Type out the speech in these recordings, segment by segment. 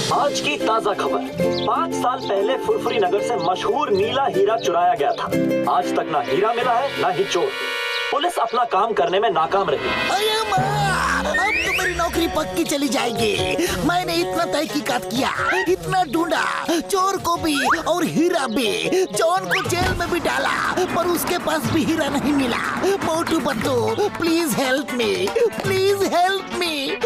आज की ताजा खबर। 5 साल पहले फुरफुरी नगर से मशहूर नीला हीरा चुराया गया था। आज तक ना हीरा मिला है ना ही चोर। पुलिस अपना काम करने में नाकाम रही। अरे माँ, अब तो मेरी नौकरी पक्की चली जाएगी। मैंने इतना तहकीकात किया, इतना ढूंढा, चोर को भी और हीरा भी। जॉन को जेल में भी डाला, पर उसके पास भी हीरा नहीं मिला। Motu Patlu, please help me, please help me.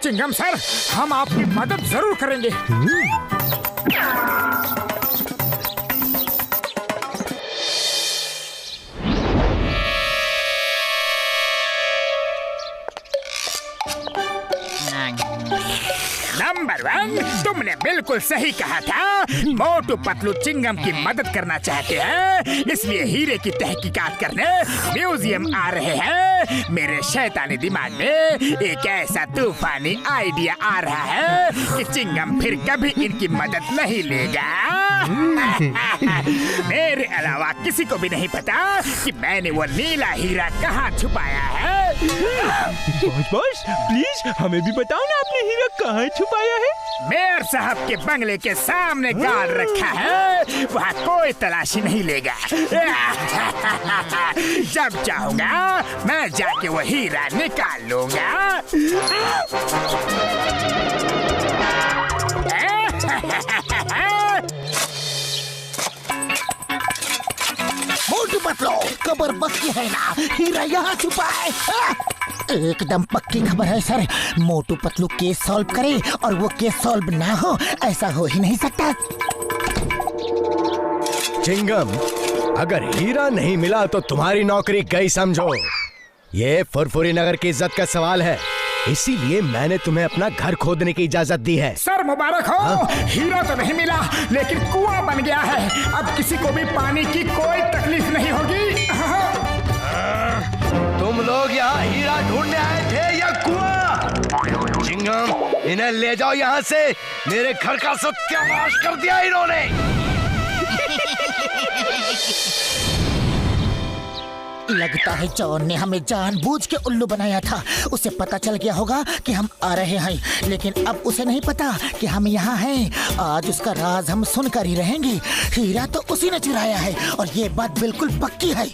Chingam sir, हम आपकी मदद जरूर करेंगे। नंबर 1, तुमने बिल्कुल सही कहा था। मोटू पतलू चिंगम की मदद करना चाहते हैं, इसलिए हीरे की तहकीकात करने म्यूजियम आ रहे हैं। मेरे शैतानी दिमाग में एक ऐसा तूफानी आइडिया आ रहा है कि चिंगम फिर कभी इनकी मदद नहीं लेगा। मेरे अलावा किसी को भी नहीं पता कि मैंने वो नीला हीरा कहाँ छुपाया है। बॉस प्लीज हमें भी बताओ ना, आपने हीरा कहाँ छुपाया है? मेयर साहब के बंगले के सामने गाड़ रखा है, वहाँ कोई तलाशी नहीं लेगा। जब चाहूंगा मैं जाके वो हीरा निकाल लूंगा। मोटू पतलू, खबर पक्की है ना? हीरा यहाँ छुपा है। एकदम पक्की खबर है sir. Motu Patlu case solve करे और वो केस सॉल्व ना हो, ऐसा हो ही नहीं सकता। चिंगम, अगर हीरा नहीं मिला तो तुम्हारी नौकरी गई समझो। ये फुरफुरी नगर की इज्जत का सवाल है, इसीलिए मैंने तुम्हें अपना घर खोदने की इजाजत दी है। सर मुबारक हो। हीरा तो नहीं मिला, लेकिन कुआं बन गया है। अब किसी को भी पानी की कोई तकलीफ नहीं होगी। तुम लोग यहाँ हीरा ढूंढने आए थे या कुआं? चिंगम, इन्हें ले जाओ यहाँ से। मेरे घर का सत्यानाश कर दिया इन्होंने। लगता है जॉन ने हमें जानबूझ के उल्लू बनाया था। उसे पता चल गया होगा कि हम आ रहे हैं, लेकिन अब उसे नहीं पता कि हम यहाँ हैं। आज उसका राज हम सुनकर ही रहेंगे। हीरा तो उसी ने चुराया है और ये बात बिल्कुल पक्की है।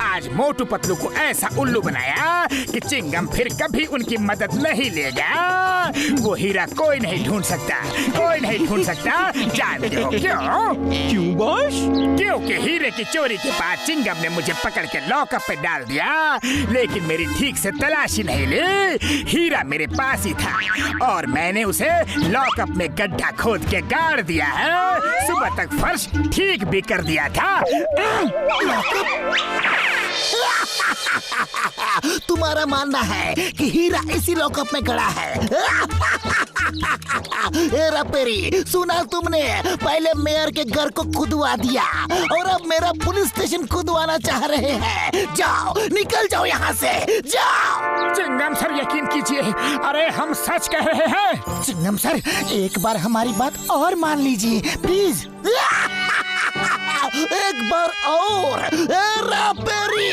आज मोटू पतलू को ऐसा उल्लू बनाया कि चिंगम फिर कभी उनकी मदद नहीं लेगा। वो हीरा कोई नहीं ढूंढ सकता, कोई नहीं ढूंढ सकता। जानते हो क्यों? क्यों बॉस? क्योंकि हीरे की चोरी के बाद चिंगम ने मुझे पकड़ के लॉकअप पे डाल दिया, लेकिन मेरी ठीक से तलाशी नहीं ली। हीरा मेरे पास ही था और मैंने उसे लॉकअप में गड्ढा खोद के गाड़ दिया है। सुबह तक फर्श ठीक भी कर दिया था। तुम्हारा मानना है कि हीरा इसी लॉकअप में गड़ा है? हेरा पेरी, सुना तुमने? पहले मेयर के घर को खुदवा दिया और अब मेरा पुलिस स्टेशन खुदवाना चाह रहे हैं। जाओ, निकल जाओ यहाँ से, जाओ। चिंगम सर यकीन कीजिए, अरे हम सच कह रहे हैं। चिंगम सर, एक बार हमारी बात और मान लीजिए प्लीज। एक बार और। हेरा पेरी,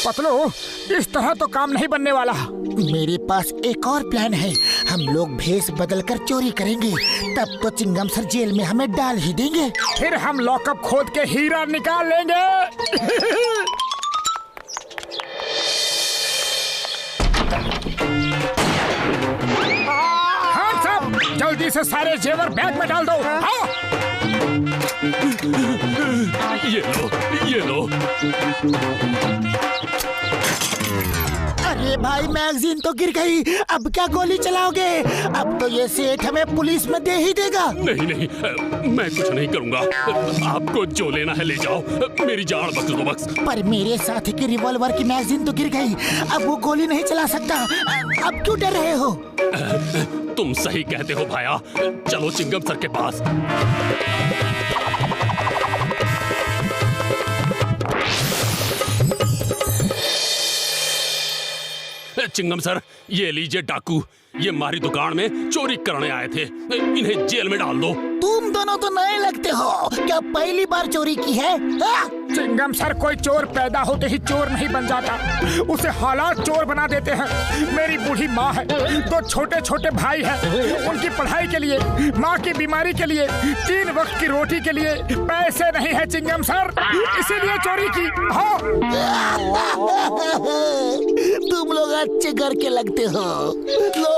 पतलू, इस तरह तो काम नहीं बनने वाला। मेरे पास एक और प्लान है। हम लोग भेष बदलकर चोरी करेंगे, तब तो चिंगम सर जेल में हमें डाल ही देंगे। फिर हम लॉकअप खोद के हीरा निकाल लेंगे। हाँ सब, जल्दी से सारे जेवर बैग में डाल दो। हाँ। ये लो, ये लो। अरे भाई, मैगजीन तो गिर गई। अब क्या गोली चलाओगे? अब तो ये सेठ हमें पुलिस में दे ही देगा। नहीं नहीं, मैं कुछ नहीं करूंगा। आपको जो लेना है ले जाओ, मेरी जान बख्श दो बस। पर मेरे साथी की रिवॉल्वर की मैगजीन तो गिर गई, अब वो गोली नहीं चला सकता। अब क्यों डर रहे हो? तुम सही कहते हो भाया। चलो चिंगम सर के पास। चिंगम सर, ये लीजिए डाकू। ये हमारी दुकान में चोरी करने आए थे। इन्हें जेल में डाल दो। तुम दोनों तो नए लगते हो, क्या पहली बार चोरी की है? हाँ? चिंगम सर, कोई चोर पैदा होते ही चोर नहीं बन जाता, उसे हालात चोर बना देते हैं। मेरी बूढ़ी माँ है, 2 छोटे छोटे भाई हैं, उनकी पढ़ाई के लिए, माँ की बीमारी के लिए, 3 वक्त की रोटी के लिए पैसे नहीं है चिंगम सर, इसीलिए चोरी की। हाँ। तुम लोग अच्छे घर के लगते हो। लो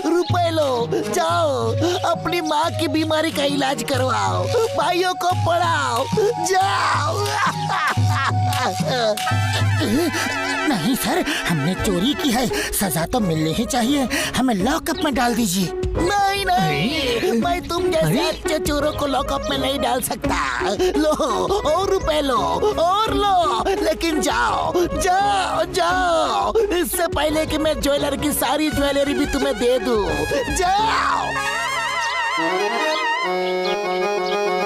रुपए लो, जाओ अपनी माँ की बीमारी का इलाज करवाओ, भाइयों को पढ़ाओ, जाओ। नहीं सर, हमने चोरी की है, सजा तो मिलनी ही चाहिए, हमें लॉकअप में डाल दीजिए। नहीं नहीं, मैं तुम जैसे अच्छे चोरों को लॉकअप में नहीं डाल सकता। लो और रुपए लो और लो, लेकिन जाओ जाओ जाओ, इससे पहले कि मैं ज्वेलर की सारी ज्वेलरी भी तुम्हें दे दूं। जाओ।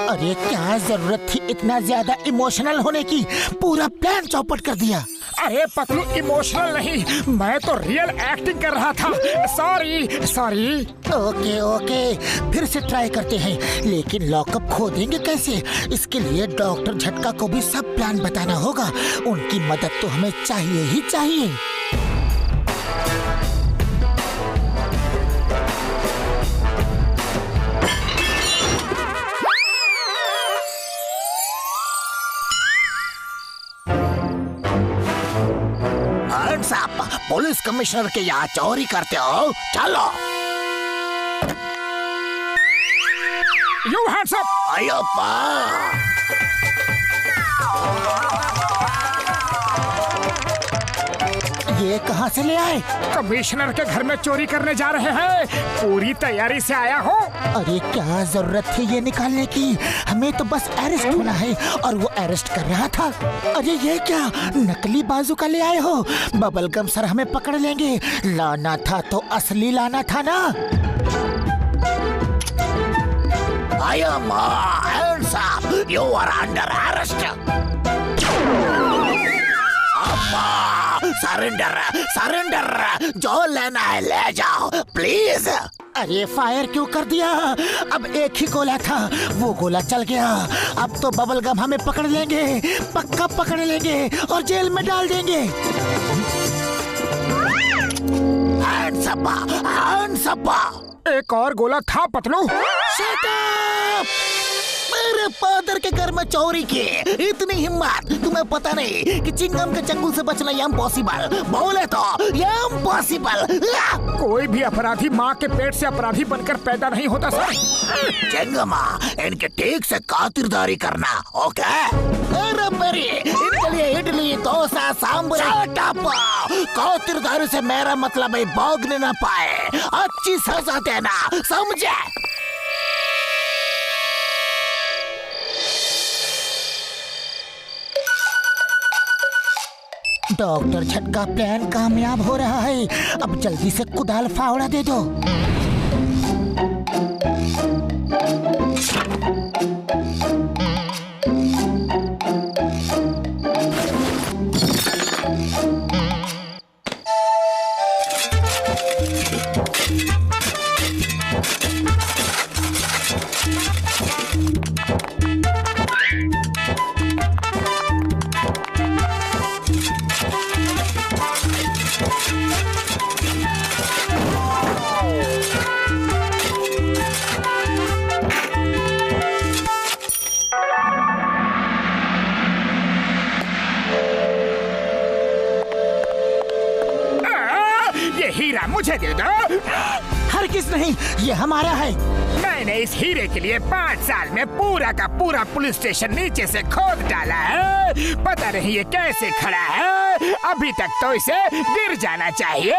अरे क्या जरूरत थी इतना ज्यादा इमोशनल होने की, पूरा प्लान चौपट कर दिया। अरे पतलू, इमोशनल नहीं, मैं तो रियल एक्टिंग कर रहा था। Sorry sorry. ओके ओके, फिर से ट्राई करते हैं, लेकिन लॉकअप खोदेंगे कैसे? इसके लिए डॉक्टर झटका को भी सब प्लान बताना होगा, उनकी मदद तो हमें चाहिए ही चाहिए। साहब, पुलिस कमिश्नर के यहाँ चोरी करते हो? चलो। You hands up! अय्योप्पा! ये कहाँ से ले आए? कमिश्नर के घर में चोरी करने जा रहे हैं, पूरी तैयारी से आया हूँ। अरे क्या जरूरत थी ये निकालने की, हमें तो बस अरेस्ट होना है, और वो अरेस्ट कर रहा था। अरे ये क्या नकली बाजूका ले आए हो? बबलगम सर हमें पकड़ लेंगे, लाना था तो असली लाना था ना। I am hands up. You are under arrest. Surrender surrender, जो लेना है ले जाओ प्लीज। अरे फायर क्यों कर दिया? अब एक ही गोला था, वो गोला चल गया। अब तो बबलगम हमें पकड़ लेंगे, पक्का पकड़ लेंगे और जेल में डाल देंगे। Hands up, hands up. एक और गोला था पतलू। Shut up! मेरे फादर के घर में चोरी की, इतनी हिम्मत? तुम्हें पता नहीं कि चिंगम के चंगुल से बचना इम्पॉसिबल, बोले तो इम्पॉसिबल। कोई भी अपराधी माँ के पेट से अपराधी बनकर पैदा नहीं होता सर। चिंगमा, इनके ठीक से खातिरदारी करना, ओके? अरे मेरी, इनके लिए इडली डोसा सांभर। खातिरदारी से मेरा मतलब है भोगने न पाए, अच्छी सजा देना, समझे? डॉक्टर झटका प्लान कामयाब हो रहा है, अब जल्दी से कुदाल फावड़ा दे दो। हीरा मुझे दे दो। हरगिज़ नहीं, ये हमारा है। मैंने इस हीरे के लिए 5 साल में पूरा का पूरा पुलिस स्टेशन नीचे से खोद डाला है। पता नहीं ये कैसे खड़ा है, अभी तक तो इसे गिर जाना चाहिए।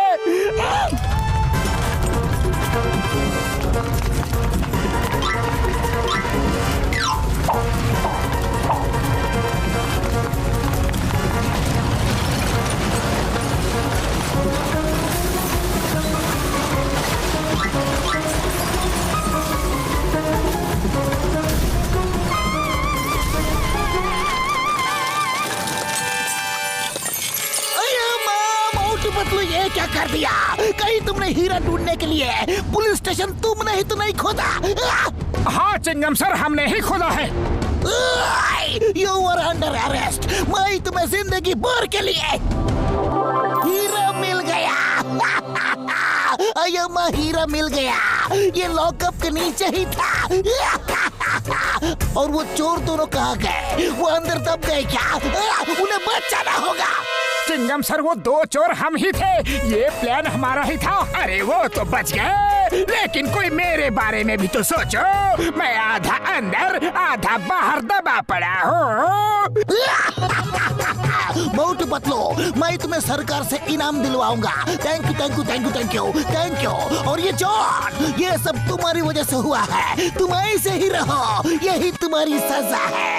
ये क्या कर कर दिया। कहीं तुमने हीरा ढूंढने के लिए पुलिस स्टेशन तुमने ही तो नहीं खोदा? हाँ चिंगम सर, हमने ही खोदा है। You are under arrest. मैं तुम्हें जिंदगी भर के लिए हीरा मिल गया। अय्यम्मा, हीरा मिल गया। ये लॉकअप के नीचे ही था। और वो चोर दोनों कहाँ गए? वो अंदर दब गए क्या? उन्हें बचाना होगा। चिंगम सर, वो दो चोर हम ही थे। ये प्लान हमारा ही था। अरे वो तो बच गए, लेकिन कोई मेरे बारे में भी तो सोचो। मैं आधा अंदर आधा बाहर दबा पड़ा हूँ। मोटू पतलू, मैं तुम्हें सरकार से इनाम दिलवाऊंगा। Thank you thank you thank you thank you thank you. और ये चोर, ये सब तुम्हारी वजह से हुआ है। तुम ऐसे ही रहो, यही तुम्हारी सजा है।